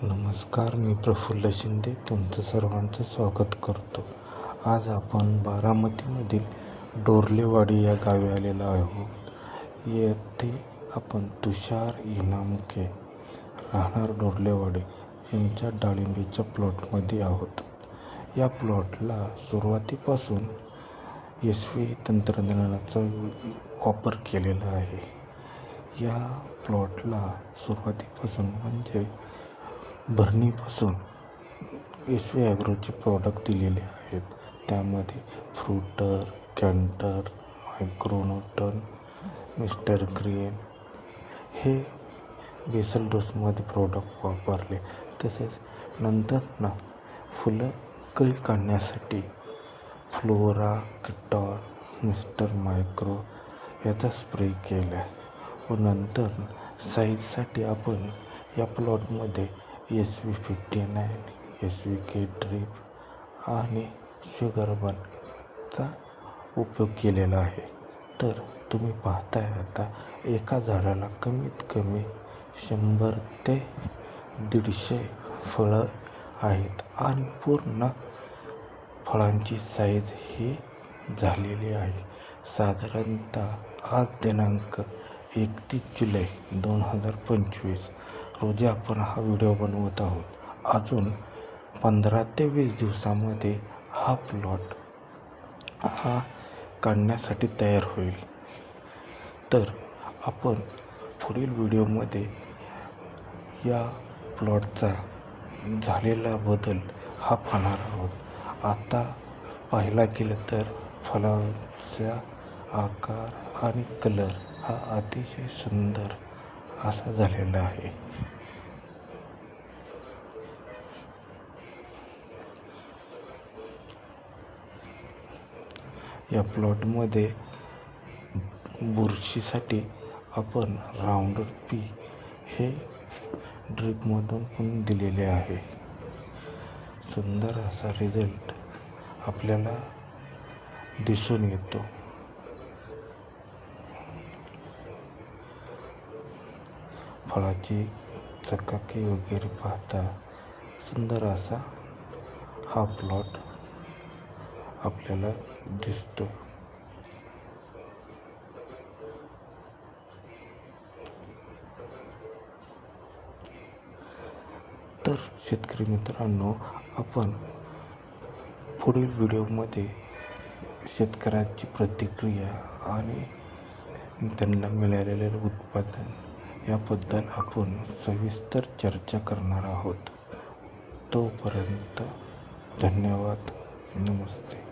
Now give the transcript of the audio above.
नमस्कार, मी प्रफुल्ल शिंदे तुमचं सर्वांचं स्वागत करतो. आज आपण बारामतीमधील डोरलेवाडी या गावी आलेलो आहोत. येथे आपण तुषार इनामके राहणार डोरलेवाडी यांच्या डाळिंबीच्या प्लॉटमध्ये आहोत. या प्लॉटला सुरुवातीपासून SV तंत्रज्ञानाचा वापर केलेला आहे. या प्लॉटला सुरुवातीपासून म्हणजे भरणीपासून SV ॲग्रोचे प्रॉडक्ट दिलेले आहेत. त्यामध्ये फ्रुटर, कॅन्टर, मायक्रोन्यूटन, मिस्टर ग्रीन हे बेसल डोसमध्ये प्रॉडक्ट वापरले. तसेच नंतर फुलं कळी काढण्यासाठी फ्लोरा, किटॉन, मिस्टर मायक्रो याचा स्प्रे केला व नंतर साईजसाठी आपण या प्लॉटमध्ये SV59, SVK ड्रीप आणि शुगरबनचा उपयोग केलेला आहे. तर तुम्ही पाहताय आता एका झाडाला कमीत कमी 100 ते 150 फळं आहेत आणि पूर्ण फळांची साईज ही झालेली आहे. साधारणतः आज दिनांक 31 जुलै 2025 रोजी आपण हा व्हिडिओ बनवत आहोत. अजून 15 ते 20 दिवसामध्ये हा प्लॉट काढण्यासाठी तयार होईल. तर आपण पुढील व्हिडिओमध्ये या प्लॉटचा झालेला बदल हा पाहणार आहोत. आता पाहायला गेलं तर फळांचा आकार आणि कलर हा अतिशय सुंदर असा झालेला आहे. या प्लॉटमध्ये बुरशीसाठी आपण राऊंडर पी हे ड्रीपमधून पण दिलेले आहे. सुंदर असा रिझल्ट आपल्याला दिसून येतो. फळाची चकाकी वगैरे पाहता सुंदर असा हा प्लॉट आपल्याला दिसतो. तर शेतकरी मित्रांनो, आपण पुढील व्हिडिओमध्ये शेतकऱ्यांची प्रतिक्रिया आणि त्यांना मिळालेले उत्पादन याबद्दल आपण सविस्तर चर्चा करणार आहोत. तोपर्यंत धन्यवाद. नमस्ते.